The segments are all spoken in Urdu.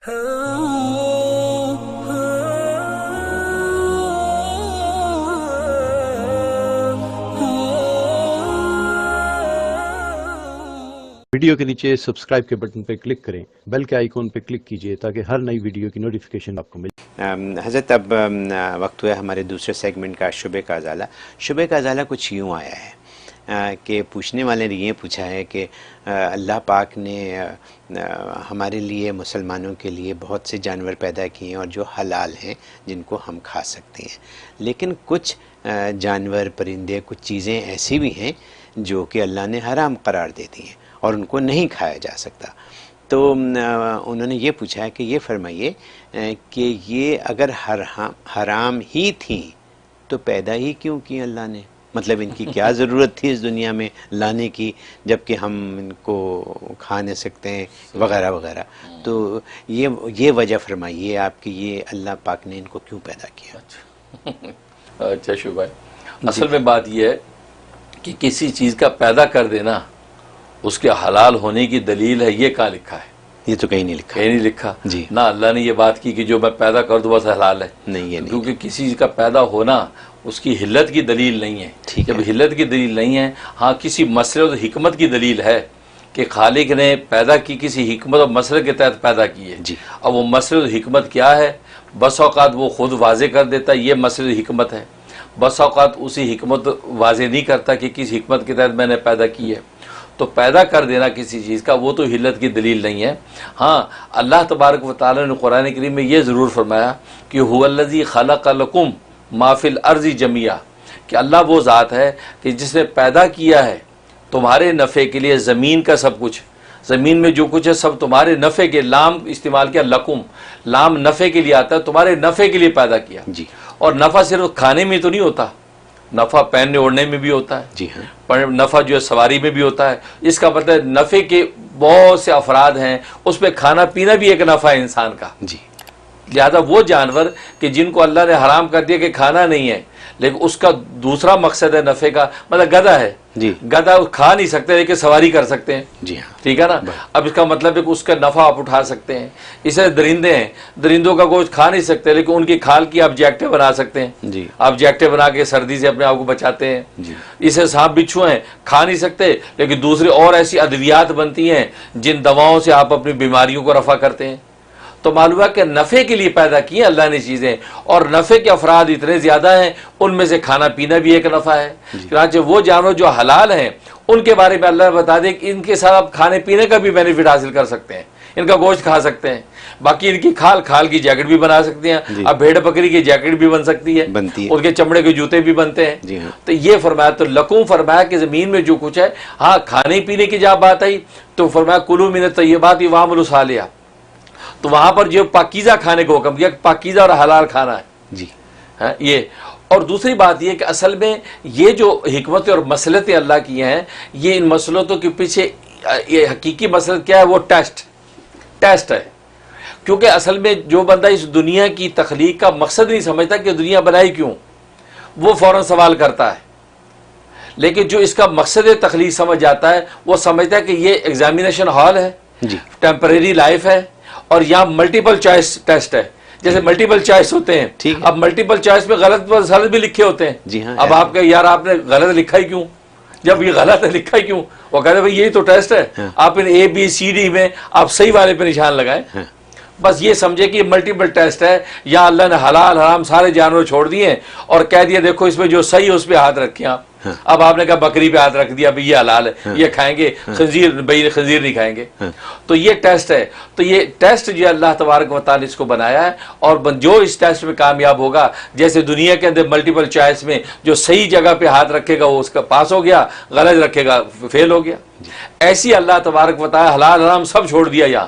ویڈیو کے نیچے سبسکرائب کے بٹن پہ کلک کریں، بیل کے آئیکن پہ کلک کیجئے تاکہ ہر نئی ویڈیو کی نوٹیفیکیشن آپ کو ملے۔ حضرت اب وقت ہوا ہمارے دوسرے سیگمنٹ کا، شبہ کا ازالہ۔ شبہ کا ازالہ کچھ یوں آیا ہے کہ پوچھنے والے نے یہ پوچھا ہے کہ اللہ پاک نے ہمارے لیے، مسلمانوں کے لیے بہت سے جانور پیدا کیے ہیں اور جو حلال ہیں، جن کو ہم کھا سکتے ہیں، لیکن کچھ جانور، پرندے، کچھ چیزیں ایسی بھی ہیں جو کہ اللہ نے حرام قرار دے دی ہیں اور ان کو نہیں کھایا جا سکتا۔ تو انہوں نے یہ پوچھا ہے کہ یہ فرمائیے کہ یہ اگر حرام ہی تھیں تو پیدا ہی کیوں کی اللہ نے؟ مطلب ان کی کیا ضرورت تھی اس دنیا میں لانے کی جبکہ ہم ان کو کھا نہیں سکتے ہیں وغیرہ وغیرہ۔ تو یہ وجہ فرمائیے آپ کی، یہ اللہ پاک نے ان کو کیوں پیدا کیا؟ اچھا شو بھائی، اصل میں بات یہ ہے کہ کسی چیز کا پیدا کر دینا اس کے حلال ہونے کی دلیل ہے، یہ کہاں لکھا ہے؟ یہ تو کہیں نہیں لکھا، کہیں نہیں لکھا جی۔ نہ اللہ نے یہ بات کی کہ جو میں پیدا کر دوں بس حلال ہے، نہیں، یہ نہیں، کیونکہ کسی چیز کا پیدا ہونا اس کی حلت کی دلیل نہیں ہے۔ جب حلت کی دلیل نہیں ہے، ہاں کسی مسئلے اور حکمت کی دلیل ہے کہ خالق نے پیدا کی، کسی حکمت اور مسئلے کے تحت پیدا کی ہے۔ اب وہ مسئلے اور حکمت کیا ہے؟ بس اوقات وہ خود واضح کر دیتا ہے یہ مسئلے اور حکمت ہے، بس اوقات اسی حکمت واضح نہیں کرتا کہ کس حکمت کے تحت میں نے پیدا کی ہے۔ تو پیدا کر دینا کسی چیز کا وہ تو حلت کی دلیل نہیں ہے۔ ہاں اللہ تبارک و تعالیٰ نے قرآن کریم میں یہ ضرور فرمایا کہ هو الذی خلق لکم ما فی الارض جمیعا، کہ اللہ وہ ذات ہے کہ جس نے پیدا کیا ہے تمہارے نفع کے لیے زمین کا سب کچھ، زمین میں جو کچھ ہے سب تمہارے نفع کے، لام استعمال کیا لکم، لام نفع کے لیے آتا ہے، تمہارے نفع کے لیے پیدا کیا۔ اور نفع صرف کھانے میں تو نہیں ہوتا، نفع پہننے اوڑھنے میں بھی ہوتا ہے، جی ہاں، نفع جو ہے سواری میں بھی ہوتا ہے۔ اس کا مطلب نفع کے بہت سے افراد ہیں، اس پہ کھانا پینا بھی ایک نفع ہے انسان کا۔ جی، لہذا وہ جانور کہ جن کو اللہ نے حرام کر دیا کہ کھانا نہیں ہے، لیکن اس کا دوسرا مقصد ہے نفع کا، مطلب گدھا ہے، جی، گدھا کھا نہیں سکتے لیکن سواری کر سکتے ہیں، جی ہاں، ٹھیک ہے نا۔ اب اس کا مطلب ہے کہ اس کا نفع آپ اٹھا سکتے ہیں۔ اسے درندے ہیں، درندوں کا گوشت کھا نہیں سکتے لیکن ان کی کھال کی آپ جیکٹیں بنا سکتے ہیں، جی، آپ جیکٹیں بنا کے سردی سے اپنے آپ کو بچاتے ہیں۔ جی، اسے سانپ بچھو ہیں، کھا نہیں سکتے لیکن دوسری اور ایسی ادویات بنتی ہیں جن دواؤں سے آپ اپنی بیماریوں کو رفع کرتے ہیں۔ تو معلوم ہے کہ نفع کے لیے پیدا کی ہیں اللہ نے چیزیں، اور نفع کے افراد اتنے زیادہ ہیں، ان میں سے کھانا پینا بھی ایک نفع ہے۔ چنانچہ وہ جانور جو حلال ہیں ان کے بارے میں اللہ نے بتا دیا کہ ان کے ساتھ آپ کھانے پینے کا بھی بینیفٹ حاصل کر سکتے ہیں، ان کا گوشت کھا سکتے ہیں، باقی ان کی کھال کی جیکٹ بھی بنا سکتے ہیں۔ اب بھیڑ بکری کی جیکٹ بھی بن سکتی ہے، ان کے چمڑے کے جوتے بھی بنتے ہیں۔ تو یہ فرمایا، تو لکم فرمایا کہ زمین میں جو کچھ ہے، ہاں کھانے پینے کی جب بات آئی تو فرمایا کلوا من الطیبات واعملوا صالحا، تو وہاں پر جو پاکیزہ کھانے کو حکم دیا، پاکیزہ اور حلال کھانا ہے جی، یہ۔ اور دوسری بات یہ کہ اصل میں یہ جو حکمت اور مسلطیں اللہ کی ہیں، یہ ان مسلطوں کے پیچھے یہ حقیقی مسلط کیا ہے؟ وہ ٹیسٹ ہے، کیونکہ اصل میں جو بندہ اس دنیا کی تخلیق کا مقصد نہیں سمجھتا کہ دنیا بنائی کیوں، وہ فوراً سوال کرتا ہے، لیکن جو اس کا مقصد تخلیق سمجھ جاتا ہے وہ سمجھتا ہے کہ یہ ایگزامینیشن ہال ہے، ٹیمپریری لائف ہے، اور یہاں ملٹیپل چوائس ٹیسٹ ہے، جیسے ملٹیپل چوائس ہوتے ہیں۔ اب ملٹیپل چوائس میں غلط بھی لکھے ہوتے ہیں، اب آپ کہ یار آپ نے غلط لکھا ہی کیوں، جب یہ غلط ہے لکھا ہی کیوں؟ وہ کہتے ہیں بھائی یہی تو ٹیسٹ ہے، آپ ان اے بی سی ڈی میں آپ صحیح والے پہ نشان لگائیں۔ بس یہ سمجھے کہ یہ ملٹیپل ٹیسٹ ہے، یا اللہ نے حلال حرام سارے جانور چھوڑ دیے اور کہہ دیا دیکھو اس میں جو صحیح ہے اس پہ ہاتھ رکھیں آپ۔ اب آپ نے کہا بکری پہ ہاتھ رکھ دیا، اب یہ حلال ہے، یہ کھائیں گے، خنزیر نہیں کھائیں گے، تو یہ ٹیسٹ ہے۔ تو یہ ٹیسٹ جو اللہ تبارک و تعالیٰ اس کو بنایا ہے، اور جو اس ٹیسٹ میں کامیاب ہوگا، جیسے دنیا کے اندر ملٹیپل چوائس میں جو صحیح جگہ پہ ہاتھ رکھے گا وہ اس کا پاس ہو گیا، غلط رکھے گا فیل ہو گیا، ایسی اللہ تبارک و تعالیٰ حلال حرام سب چھوڑ دیا یہاں۔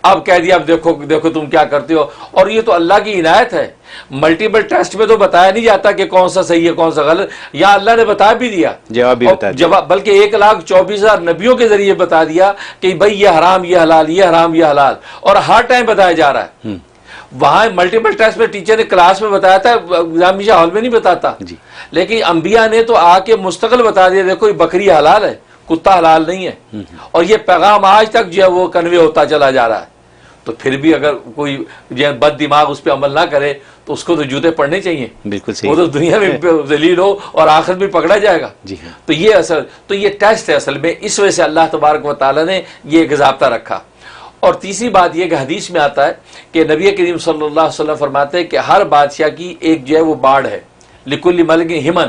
اب کہہ دیا اب دیکھو تم کیا کرتے ہو، اور یہ تو اللہ کی عنایت ہے۔ ملٹیپل ٹیسٹ میں تو بتایا نہیں جاتا کہ کون سا صحیح ہے کون سا غلط، یا اللہ نے بتا بھی دیا، جواب بلکہ 1,24,000 نبیوں کے ذریعے بتا دیا کہ بھائی یہ حرام یہ حلال، یہ حرام یہ حلال، اور ہر ٹائم بتایا جا رہا ہے۔ وہاں ملٹیپل ٹیسٹ میں ٹیچر نے کلاس میں بتایا تھا، ایگزامینیشن ہال میں نہیں بتاتا، لیکن انبیاء نے تو آ کے مستقل بتا دیا دیکھو یہ بکری حلال ہے، کتا حلال نہیں ہے، اور یہ پیغام آج تک جو ہے وہ کنوے ہوتا چلا جا رہا ہے۔ تو پھر بھی اگر کوئی بد دماغ اس پہ عمل نہ کرے تو اس کو تو جوتے پڑنے چاہیے. بالکل صحیح. وہ تو دنیا میں ذلیل ہو اور آخرت میں پکڑا جائے گا. جی ہاں. تو یہ ٹیسٹ ہے اصل میں. اس وجہ سے اللہ تبارک و تعالیٰ نے یہ ایک ضابطہ رکھا. اور تیسری بات یہ کہ حدیث میں آتا ہے کہ نبی کریم صلی اللہ علیہ وسلم فرماتے ہیں کہ ہر بادشاہ کی ایک جو ہے وہ باڑ ہے. لکل ملک ہمن،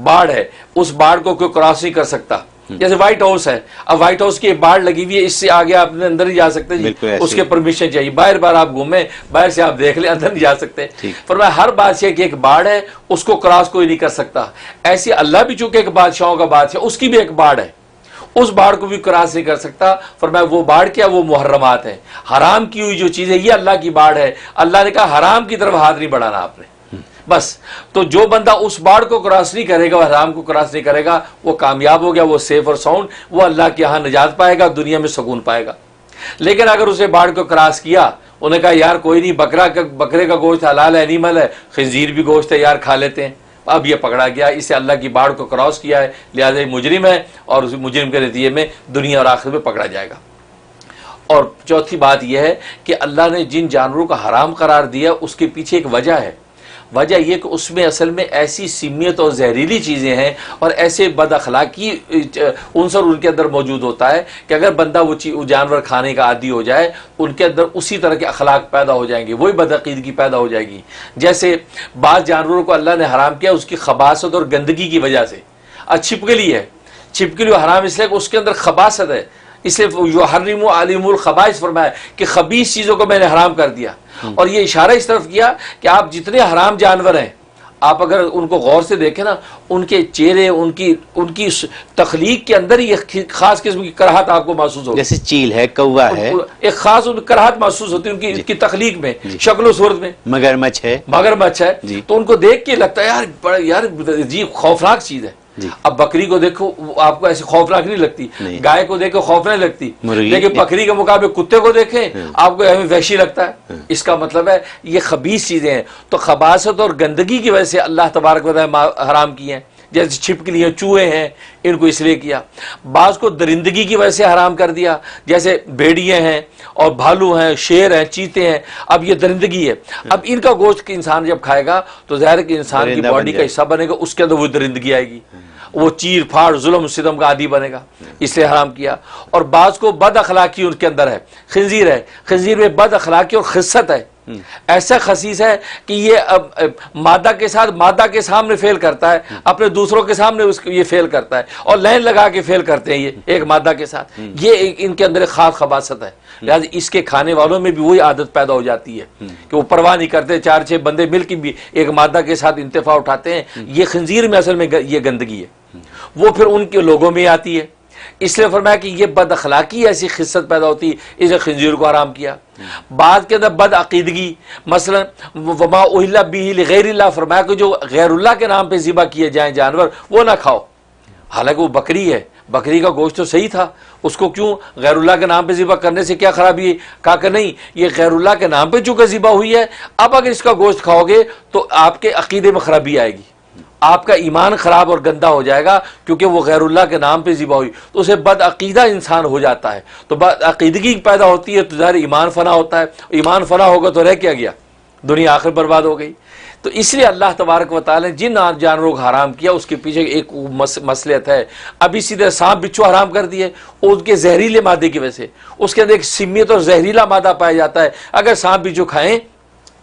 باڑ ہے. اس باڑ کو کوئی کراس نہیں کر سکتا. جیسے وائٹ ہاؤس ہے، اب وائٹ ہاؤس کی باڑ لگی ہوئی ہے، اس سے آگے آپ اندر نہیں جا سکتے جی، اس کے پرمیشن چاہیے. باہر باہر آپ گھومیں، باہر سے آپ دیکھ لیں، اندر نہیں جا سکتے. فرمایا ہر بادشاہ کی ایک باڑ ہے، اس کو کراس کوئی نہیں کر سکتا. ایسے اللہ بھی چونکہ ایک بادشاہوں کا بادشاہ، اس کی بھی ایک باڑ ہے، اس باڑ کو بھی کراس نہیں کر سکتا. فرمایا وہ باڑ کیا؟ وہ محرمات ہیں، حرام کی ہوئی جو چیز ہے، یہ اللہ کی باڑ ہے. اللہ نے کہا حرام کی طرف ہاتھ نہیں بڑھانا آپ نے بس. تو جو بندہ اس باڑ کو کراس نہیں کرے گا، حرام کو کراس نہیں کرے گا، وہ کامیاب ہو گیا، وہ سیف اور ساؤنڈ، وہ اللہ کے یہاں نجات پائے گا، دنیا میں سکون پائے گا. لیکن اگر اسے باڑ کو کراس کیا، انہوں نے کہا یار کوئی نہیں، بکرے کا گوشت حلال ہے، اینیمل ہے، خنزیر بھی گوشت ہے یار، کھا لیتے ہیں. اب یہ پکڑا گیا، اسے اللہ کی باڑ کو کراس کیا ہے، لہٰذا یہ مجرم ہے، اور اس مجرم کے نتیجے میں دنیا اور آخرت میں پکڑا جائے گا. اور چوتھی بات یہ ہے کہ اللہ نے جن جانوروں کا حرام قرار دیا اس کے پیچھے ایک وجہ ہے. وجہ یہ کہ اس میں اصل میں ایسی سمیت اور زہریلی چیزیں ہیں اور ایسے بد اخلاقی عنصر ان کے اندر موجود ہوتا ہے کہ اگر بندہ وہ جانور کھانے کا عادی ہو جائے، ان کے اندر اسی طرح کے اخلاق پیدا ہو جائیں گے، وہی بدعقیدگی پیدا ہو جائے گی. جیسے بعض جانوروں کو اللہ نے حرام کیا اس کی خباثت اور گندگی کی وجہ سے. چھپکلی ہے، چھپکلی حرام اس لیے کہ اس کے اندر خباثت ہے، اس لیے یحرم علیہم الخبائث فرمایا کہ خبیث چیزوں کو میں نے حرام کر دیا. اور یہ اشارہ اس طرف کیا کہ آپ جتنے حرام جانور ہیں، آپ اگر ان کو غور سے دیکھیں نا، ان کے چہرے، ان کی تخلیق کے اندر ہی ایک خاص قسم کی کراہت آپ کو محسوس ہوگی. جیسے چیل ہے، کوا ہے، ایک خاص کراہت محسوس ہوتی ہے ان کی تخلیق میں، شکل و صورت میں. مگرمچھ ہے تو ان کو دیکھ کے لگتا ہے یار عجیب خوفناک چیز ہے. اب بکری کو دیکھو آپ کو ایسی خوفناک نہیں لگتی، گائے کو دیکھو خوف نہیں لگتی، لیکن بکری کے مقابلے کتے کو دیکھیں آپ کو وحشی لگتا ہے. اس کا مطلب ہے یہ خبیث چیزیں ہیں. تو خباثت اور گندگی کی وجہ سے اللہ تبارک و تعالی حرام کی ہیں. جیسے چھپکلی ہیں، چوہے ہیں، ان کو اس لیے کیا. بعض کو درندگی کی وجہ سے حرام کر دیا، جیسے بھیڑیے ہیں اور بھالو ہیں، شیر ہیں، چیتے ہیں. اب یہ درندگی ہے. اب ان کا گوشت انسان جب کھائے گا تو ظاہر کہ انسان کی باڈی کا حصہ بنے گا، اس کے اندر وہ درندگی آئے گی، وہ چیر پھاڑ ظلم ستم کا عادی بنے گا، اس لیے حرام کیا. اور بعض کو بد اخلاقی ان کے اندر ہے. خنزیر ہے، خنزیر میں بد اخلاقی اور خست ہے. ایسا خسیس ہے کہ یہ مادہ کے ساتھ مادہ کے سامنے فیل کرتا ہے، اپنے دوسروں کے سامنے یہ فیل کرتا ہے، اور لائن لگا کے فیل کرتے ہیں یہ ایک مادہ کے ساتھ. یہ ان کے اندر ایک خاص خباثت ہے. لہٰذا اس کے کھانے والوں میں بھی وہی عادت پیدا ہو جاتی ہے کہ وہ پرواہ نہیں کرتے، 4-6 بندے مل کے بھی ایک مادہ کے ساتھ انتفاع اٹھاتے ہیں. یہ خنزیر میں اصل میں یہ گندگی ہے، وہ پھر ان کے لوگوں میں آتی ہے. اس لیے فرمایا کہ یہ بد اخلاقی ایسی خصت پیدا ہوتی ہے، اسے خنزیر کو حرام کیا. بعض کے اندر بد عقیدگی، مثلا وما اہل بہ لغیر اللہ، فرمایا کہ جو غیر اللہ کے نام پہ ذبح کیے جائیں جانور وہ نہ کھاؤ. حالانکہ وہ بکری ہے، بکری کا گوشت تو صحیح تھا، اس کو کیوں غیر اللہ کے نام پہ ذبح کرنے سے کیا خرابی ہے؟ کہا کہ نہیں، یہ غیر اللہ کے نام پہ چونکہ ذبح ہوئی ہے، اب اگر اس کا گوشت کھاؤ گے تو آپ کے عقیدے میں خرابی آئے گی، آپ کا ایمان خراب اور گندا ہو جائے گا، کیونکہ وہ غیر اللہ کے نام پہ ذبح ہوئی تو اسے بد عقیدہ انسان ہو جاتا ہے. تو بد عقیدگی پیدا ہوتی ہے تو ظاہر ایمان فنا ہوتا ہے. ایمان فنا ہوگا تو رہ کیا گیا؟ دنیا آخر برباد ہو گئی. تو اس لیے اللہ تبارک و تعالی نے جن جانوروں کو حرام کیا اس کے پیچھے ایک مصلحت ہے. اب اسی طرح سانپ بچھو حرام کر دیے ان کے زہریلے مادے کی وجہ سے، اس کے اندر ایک سمیت اور زہریلا مادہ پایا جاتا ہے. اگر سانپ بچھو کھائیں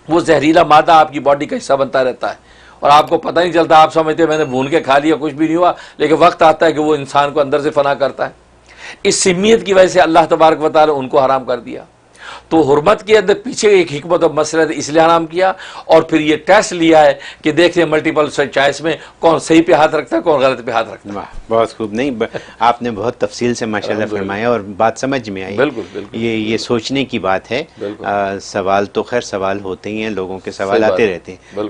وہ زہریلا مادہ آپ کی باڈی کا حصہ بنتا رہتا ہے اور آپ کو پتہ نہیں چلتا. آپ سمجھتے ہیں میں نے بھون کے کھا لیا کچھ بھی نہیں ہوا، لیکن وقت آتا ہے کہ وہ انسان کو اندر سے فنا کرتا ہے. اس سمیت کی وجہ سے اللہ تبارک و تعالی ان کو حرام کر دیا. تو حرمت کے اندر پیچھے ایک حکمت اور مسئلہ اس لیے حرام کیا، اور پھر یہ ٹیسٹ لیا ہے کہ دیکھیں ملٹیپل چوائس میں کون صحیح پہ ہاتھ رکھتا ہے، کون غلط پہ ہاتھ رکھتا ہے. بہت خوب. نہیں آپ نے بہت تفصیل سے ماشاءاللہ فرمایا اور بات سمجھ میں آئی. بالکل یہ سوچنے کی بات ہے. سوال تو خیر سوال ہوتے ہی ہیں، لوگوں کے سوال آتے رہتے ہیں.